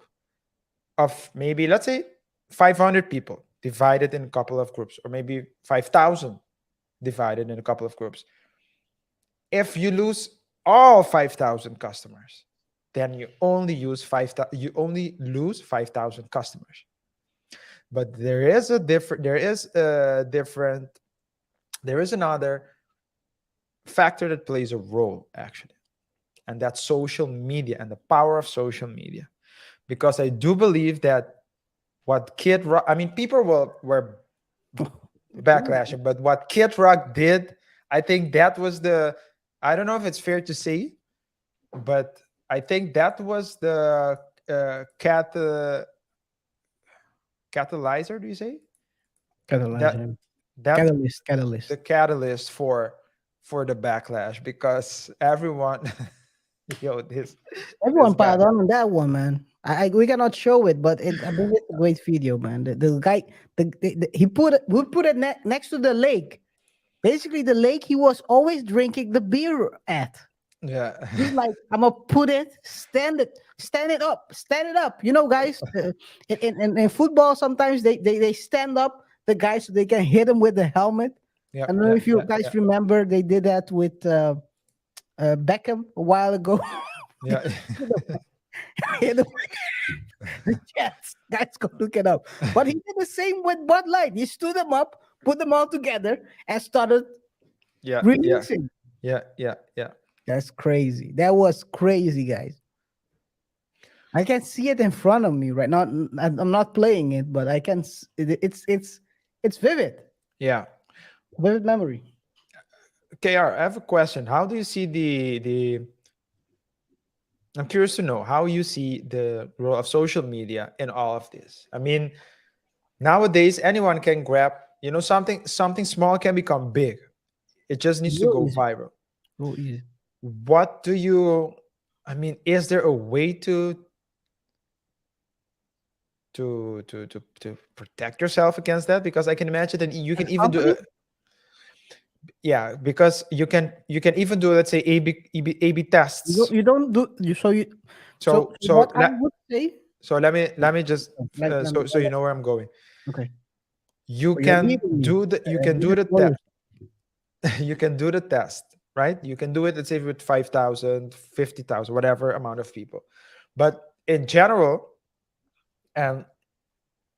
of maybe, let's say, 500 people divided in a couple of groups, or maybe 5,000 divided in a couple of groups. If you lose all 5,000 customers, then you only lose 5,000 customers. But there is another factor that plays a role, actually, and that's social media and the power of social media. Because I do believe that what Kid Rock, I mean, people were backlashing, but what Kid Rock did, I think that was I don't know if it's fair to say, but I think that was the catalyzer, do you say? Catalyst. That Catalyst. the catalyst for the backlash, because everyone this Everyone guy. piled on that one, man. We cannot show it, but I believe it's a great video, man. The guy, we put it next to the lake. Basically, the lake he was always drinking the beer at. Yeah. He's like, I'm gonna put it, stand it up. You know, guys, in football sometimes they stand up the guys so they can hit him with the helmet. Yeah, I don't know if you guys remember they did that with Beckham a while ago. yeah. Hit him with yes, guys, go look it up. But he did the same with Bud Light. He stood them up, put them all together, and started Yeah, releasing. yeah. That's crazy. That was crazy, guys. I can see it in front of me right now. I'm not playing it, but I can. It's vivid. Yeah. Vivid memory. KR, I have a question. How do you see the I'm curious to know how you see the role of social media in all of this. I mean, nowadays anyone can grab, something small can become big. It just needs to Real go easy. viral. Real easy. What do you I mean, is there a way to protect yourself against that? Because I can imagine that you can even do Company? yeah, because you can even do, let's say, A/B tests. You don't do you so you So what I would say. so let me just so you know where I'm going. Okay. You You're can leading me. do the you can do Lead the us forward. test. You can do the test, right? You can do it, let's say, with 5,000, 50,000, whatever amount of people. But in general, and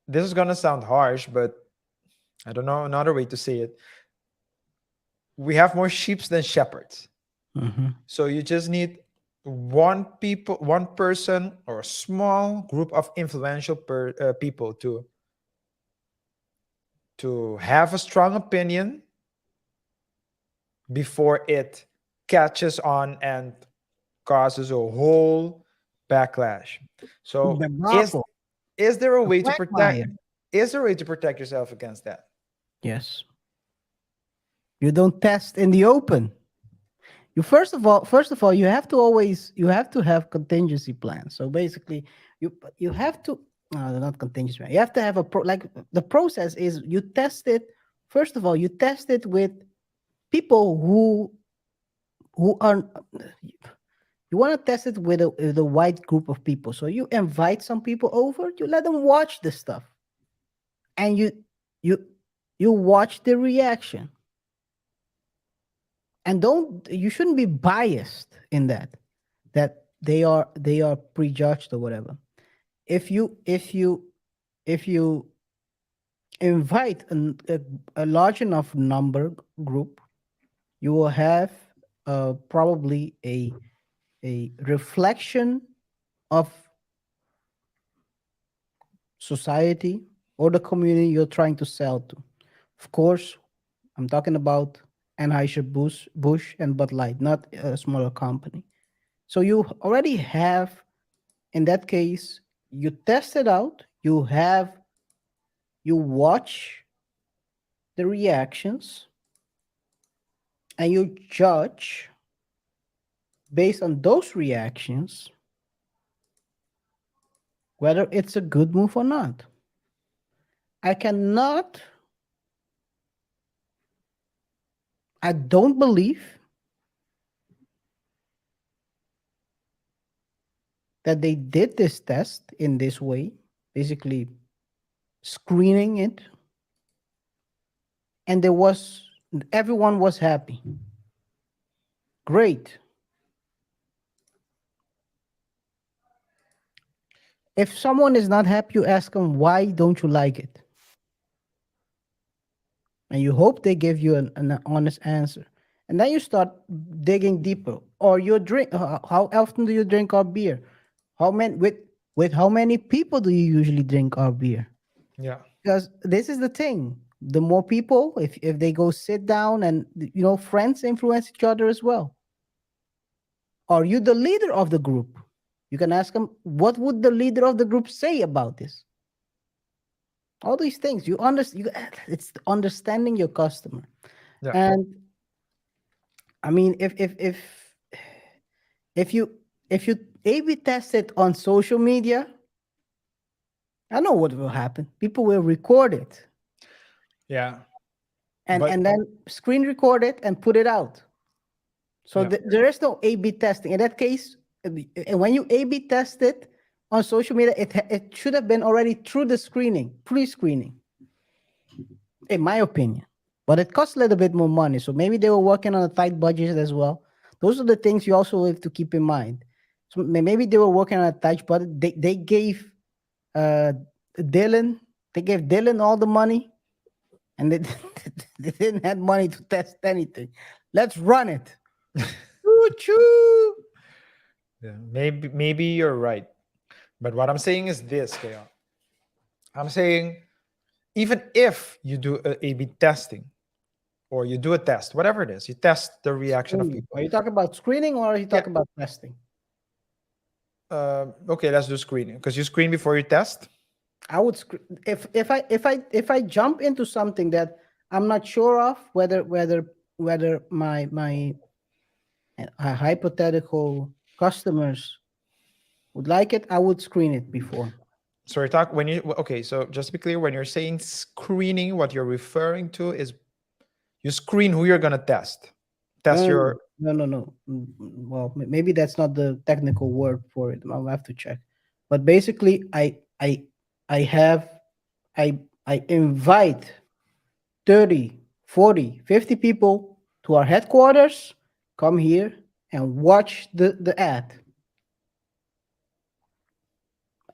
this is gonna sound harsh, but I don't know another way to say it. We have more sheep than shepherds. Mhm. So you just need one person, or a small group of influential people to have a strong opinion before it catches on and causes a whole backlash. So The Bravo. is there a way to quagmire. protect yourself against that? Yes. You don't test in the open. You first of all, you have to have contingency plans. So basically, you have to not contingency plan. You have to have like the process is you test it. First of all, you test it with people who are you want to test it with a wide group of people. So you invite some people over, you let them watch the stuff, and you watch the reaction. And you shouldn't be biased in that they are prejudged or whatever. If you invite a large enough number group, you will have probably a reflection of society or the community you're trying to sell to. Of course, I'm talking about Anheuser-Busch and Bud Light, not a smaller company. So you already have, in that case, you test it out. You watch the reactions, and you judge based on those reactions whether it's a good move or not. I cannot, I don't believe that they did this test in this way, basically screening it, and everyone was happy. Great. If someone is not happy, you ask them, why don't you like it? And you hope they give you an honest answer. And then you start digging deeper. Or you drink, how often do you drink our beer? With how many people do you usually drink our beer? Yeah. Because this is the thing. The more people, if they go sit down, and friends influence each other as well. Are you the leader of the group? You can ask them, what would the leader of the group say about this? All these things. It's understanding your customer. Yeah. And I mean, if you A/B test it on social media, I know what will happen. People will record it. Yeah. And then screen record it and put it out. So Yeah. there is no A/B testing. In that case, when you A/B test it on social media, it should have been already through the pre-screening, in my opinion. But it costs a little bit more money. So maybe they were working on a tight budget as well. Those are the things you also have to keep in mind. So maybe they were working on a tight budget. They gave Dylan all the money, and they didn't have money to test anything. Let's run it. Choo-choo. Yeah, maybe you're right, but what I'm saying is this, KR. I'm saying even if you do A/B testing, or you do a test, whatever it is, you test the reaction of people. Are you talking about screening, or are you talking about testing? Okay, let's do screening, because you screen before you test. I would if I jump into something that I'm not sure of whether my hypothetical customers would like it, I would screen it before. So so just to be clear, when you're saying screening, what you're referring to is you screen who you're gonna test. No. Well, maybe that's not the technical word for it. I'll have to check. But basically, I invite 30, 40, 50 people to our headquarters. Come here and watch the ad.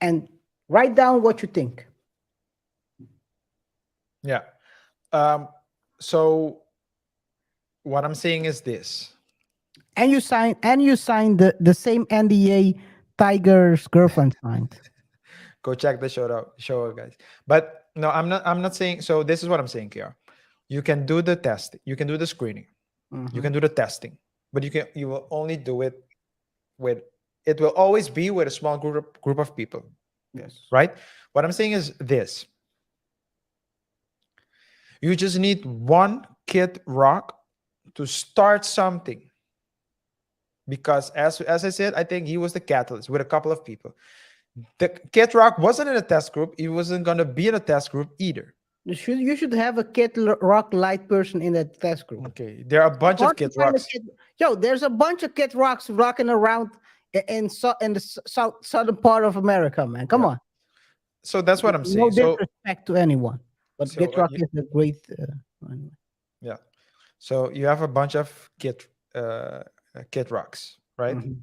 And write down what you think. Yeah. So what I'm saying is this. And you sign the same NDA Tiger's girlfriend signed. Go check the show out, guys. But no, I'm not saying. So this is what I'm saying, Kiara. You can do the test. You can do the screening. Mm-hmm. You can do the testing, but you will only do it with. It will always be with a small group of people. Yes. Right. What I'm saying is this. You just need one Kid Rock to start something. Because as I said, I think he was the catalyst with a couple of people. The Kid Rock wasn't in a test group. He wasn't going to be in a test group either. You should have a Kid Rock light person in that test group. Okay, there are a bunch of Kid Rocks. There's a bunch of Kid Rocks rocking around in the southern part of America, man. Come on. So that's what I'm saying. No disrespect to anyone, but Kid Rock is a great. Yeah. So you have a bunch of Kid Rocks, right? Mm-hmm.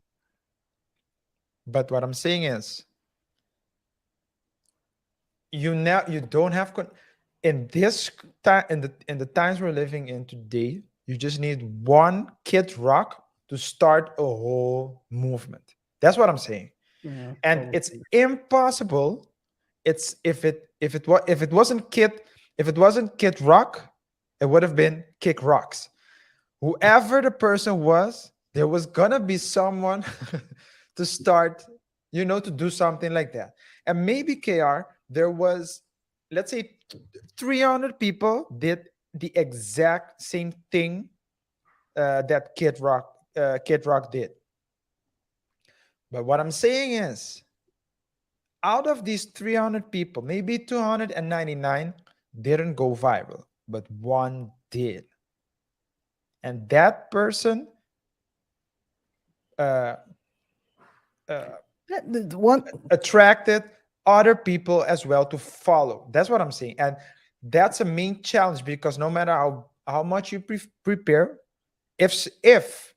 But what I'm saying is, you don't have in this time in the times we're living in today. You just need one Kid Rock to start a whole movement. That's what I'm saying. Yeah, and it's impossible. It's if it wasn't Kid Rock, it would have been Kick Rocks. whoever the person was, there was gonna be someone to start, to do something like that. And maybe KR, there was, let's say, 300 people did the exact same thing that Kid Rock did. But what I'm saying is, out of these 300 people, maybe 299 didn't go viral, but one did. And that person uh, One, attracted other people as well to follow. That's what I'm saying. And that's a main challenge, because no matter how much you prepare, if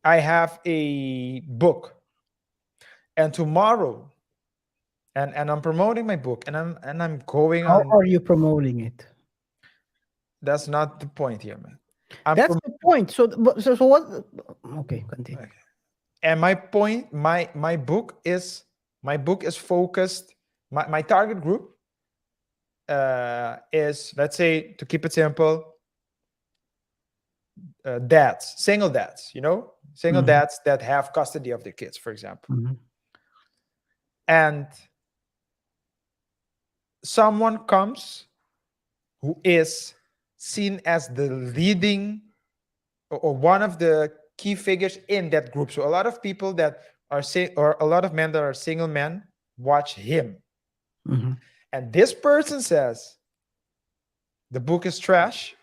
I have a book and tomorrow, and I'm promoting my book, and I'm going how on. are you promoting it? That's not the point here, man. That's the point. So what? Okay, continue. Okay. And my point, my book is focused. My target group is, let's say, to keep it simple, dads, single dads, single Mhm. dads that have custody of their kids, for example. Mhm. And someone comes who is seen as the leading or one of the key figures in that group. So a lot of people that are or a lot of men that are single men watch him. Mhm. And this person says the book is trash.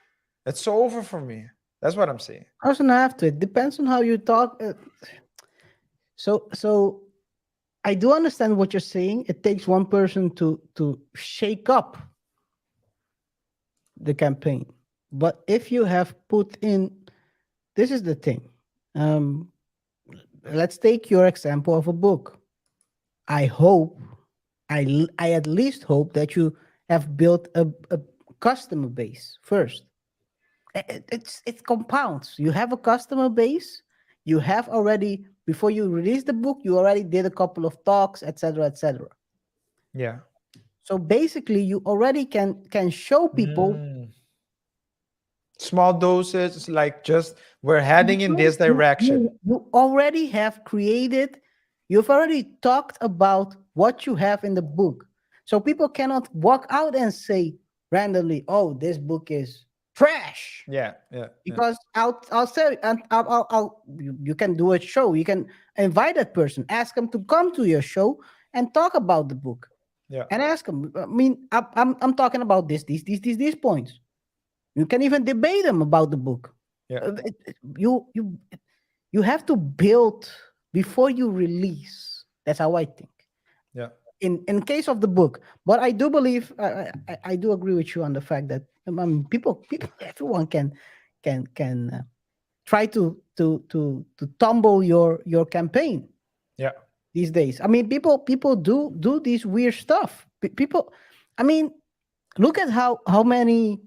It's over for me. That's what I'm saying. Doesn't have to. It depends on how you talk. So I do understand what you're saying. It takes one person to shake up the campaign. But if you have put in, this is the thing. Um, let's take your example of a book. I hope, I at least hope that you have built a customer base first. It compounds. You have a customer base. You have already, before you release the book, you already did a couple of talks, etc., etc. Yeah. So basically, you already can show people. Small doses, like, just we're heading in this You, direction. you already have created, you've already talked about what you have in the book. So people cannot walk out and say randomly, oh, this book is trash. Yeah. Because I'll say, and you can do a show. You can invite that person, ask them to come to your show and talk about the book, Yeah. and ask them. I mean, I'm talking about these points. You can even debate them about the book. Yeah. You have to build before you release. That's how I think. Yeah. In case of the book, but I do believe I do agree with you on the fact that people everyone can try to tumble your campaign Yeah. these days. I mean, people do this weird stuff. People, I mean, look at how many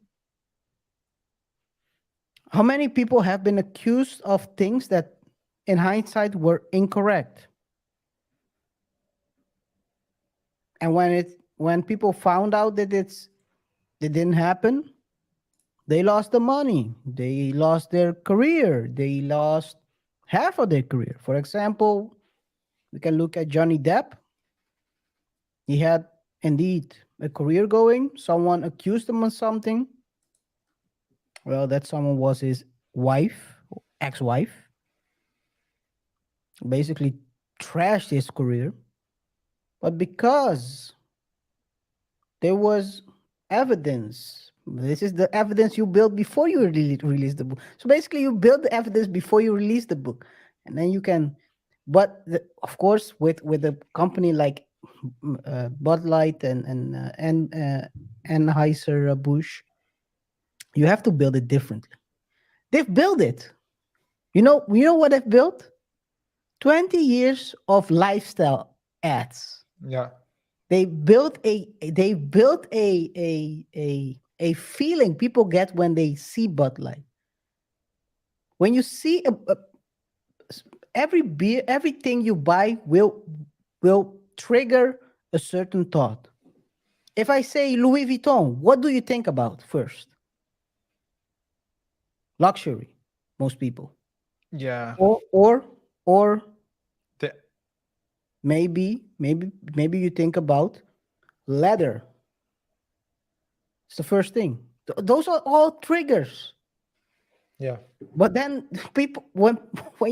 people have been accused of things that in hindsight were incorrect. And when people found out that it didn't happen, they lost the money, they lost their career, they lost half of their career. For example, we can look at Johnny Depp. He had indeed a career going. Someone accused him of something. Well, that someone was his wife, ex-wife. Basically trashed his career. But because there was evidence, this is the evidence you build before you release the book. So basically, you build the evidence before you release the book, and then you can. But of course, with a company like Bud Light and Anheuser-Busch, you have to build it differently. They've built it. You know what they've built? 20 years of lifestyle ads. Yeah. They built a feeling people get when they see Bud Light. When you see every beer, everything you buy will trigger a certain thought. If I say Louis Vuitton, what do you think about first? Luxury. most people. Yeah. Or The- maybe you think about leather. It's the first thing. Those are all triggers. yeah. But then people, when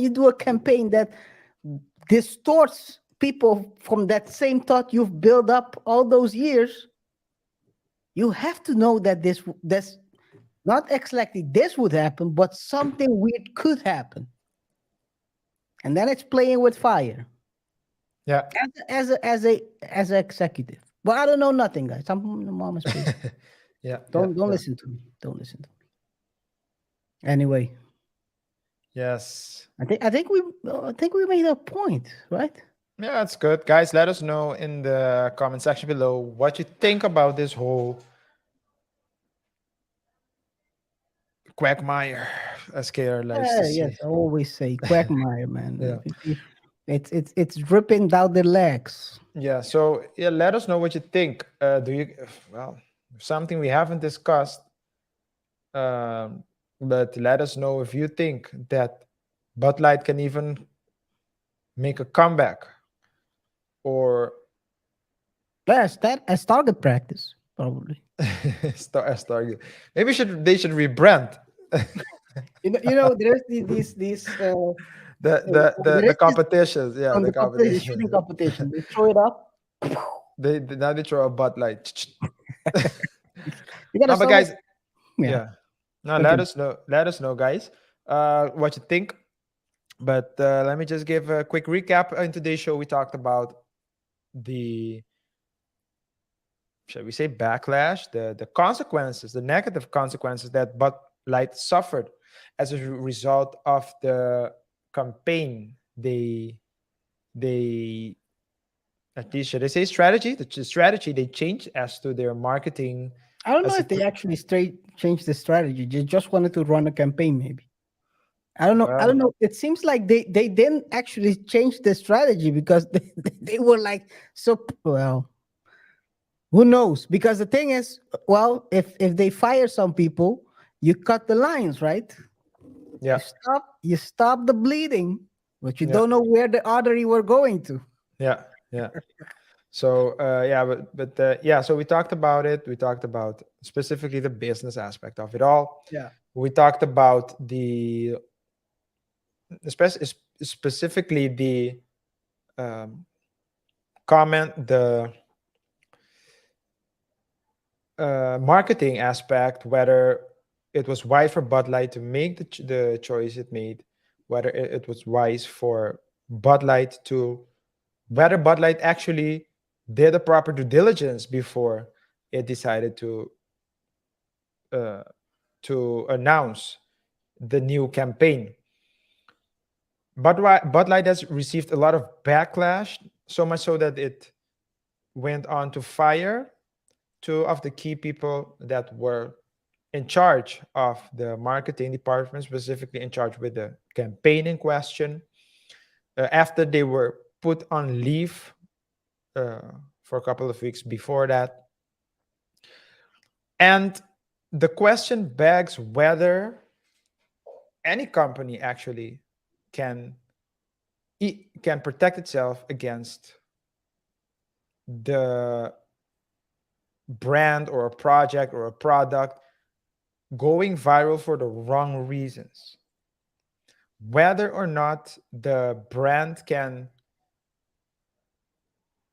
you do a campaign that distorts people from that same thought you've built up all those years, you have to know that this not exactly this would happen, but something weird could happen. And then it's playing with fire Yeah. as an executive. But I don't know nothing, guys. I'm from the mama's place. Yeah. Don't yeah. listen to me. Don't listen to me. Anyway, Yes. I think we made a point, right? Yeah, that's good. Guys, let us know in the comment section below what you think about this whole quagmire, as KR likes to Yes, say. I always say quagmire, man. Yeah. It's dripping down the legs. Yeah. So yeah, let us know what you think. Do you well something we haven't discussed, but let us know if you think that Bud Light can even make a comeback, or Yes, that as target practice, probably. as Target. Maybe they should rebrand There's these there the is this competitions. Yeah, on the the competition, shooting competition. competition. They throw it up. They now they throw a Bud Light. You gotta No, but start with, guys, yeah. yeah. No, let Continue. us know. Let us know, guys, what you think. But let me just give a quick recap. In today's show, we talked about the, shall we say, backlash, the consequences, the negative consequences that Bud Light suffered as a result of the campaign. They at least, should I say, strategy? The strategy they changed as to their marketing. I don't know As if they actually straight changed the strategy. They just wanted to run a campaign, maybe. I don't know. I don't well, know. It seems like they didn't actually change the strategy because they were like so well. Who knows? Because the thing is, well, if they fire some people, you cut the lines, right? yeah, You stop the bleeding, but you yeah, don't know where the artery were going to. yeah. So yeah, but yeah. So we talked about it. We talked about specifically the business aspect of it all. Yeah. We talked about the specifically the um, the marketing aspect, whether it was wise for Bud Light to make the choice it made, whether it was wise for Bud Light to, whether Bud Light actually did a proper due diligence before it decided uh, to announce the new campaign. Bud Light has received a lot of backlash, so much so that it went on to fire two of the key people that were in charge of the marketing department, specifically in charge with the campaign in question, after they were put on leave for a couple of weeks before that. And the question begs whether any company actually can can protect itself against the brand or a project or a product going viral for the wrong reasons. Whether or not the brand can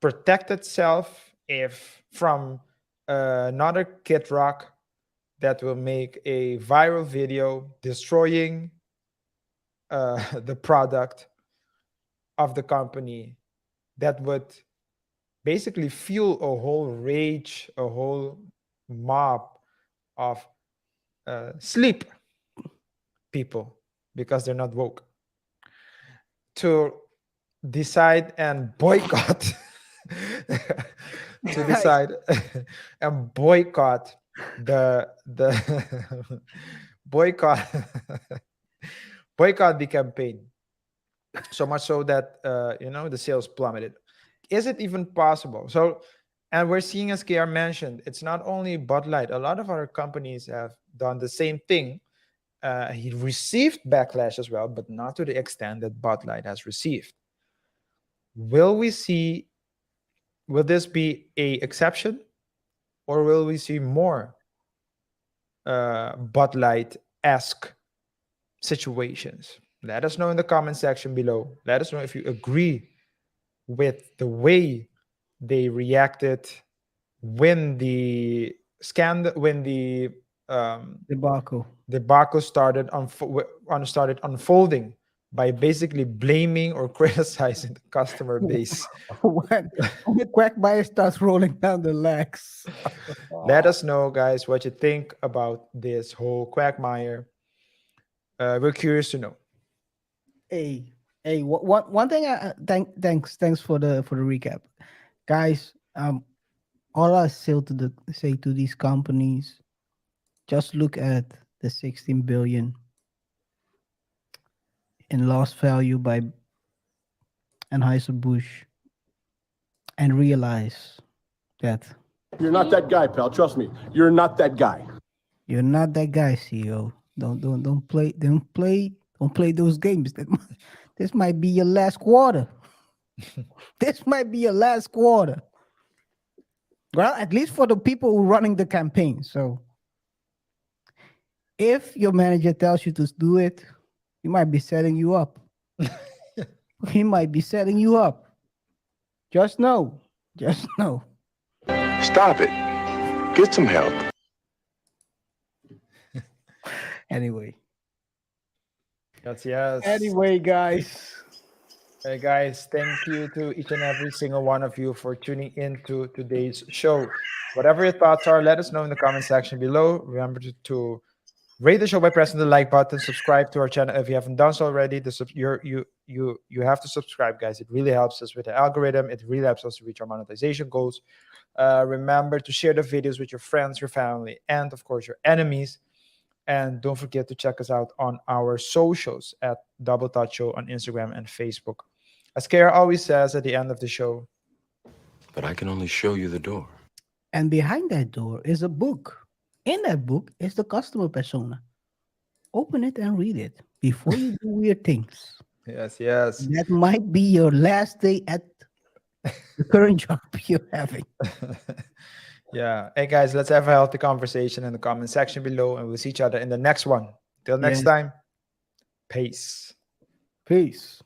protect itself if from another Kid Rock that will make a viral video destroying the product of the company, that would basically fuel a whole rage, a whole mob of sleep people because they're not woke, to decide and boycott to decide and boycott the boycott boycott the campaign, so much so that the sales plummeted. Is it even possible? So, and we're seeing, as KR mentioned, it's not only Bud Light, a lot of other companies have done the same thing, he received backlash as well, but not to the extent that Bud Light has received. Will this be a exception, or will we see more Bud Light-esque situations? Let us know in the comment section below. Let us know if you agree with the way they reacted when the debacle started unfolding by basically blaming or criticizing the customer base. when the quagmire starts rolling down the legs. Let us know, guys, what you think about this whole quagmire. We're curious to know. Hey, one thing. Thanks for the recap, guys. All I say to these companies, just look at the 16 billion in lost value by Anheuser-Busch, and realize that you're not that guy, pal. Trust me, you're not that guy. You're not that guy, CEO. Don't play those games. This might be your last quarter. This might be your last quarter. Well, at least for the people who are running the campaign. So if your manager tells you to do it, he might be setting you up. He might be setting you up. Just know. Just know. Stop it. Get some help. Anyway. Yes. Anyway, guys. Hey guys, thank you to each and every single one of you for tuning into today's show. Whatever your thoughts are, let us know in the comment section below. Remember to rate the show by pressing the like button. Subscribe to our channel if you haven't done so already. You have to subscribe, guys. It really helps us with the algorithm. It really helps us to reach our monetization goals. Remember to share the videos with your friends, your family, and of course your enemies. And don't forget to check us out on our socials at Double Touch Show on Instagram and Facebook. As Kara always says at the end of the show, but I can only show you the door. And behind that door is a book. In that book is the customer persona. Open it and read it before you do weird things. Yes. That might be your last day at the current job you're having. Yeah. Hey guys, let's have a healthy conversation in the comment section below, and we'll see each other in the next one. Till next time, peace. Peace.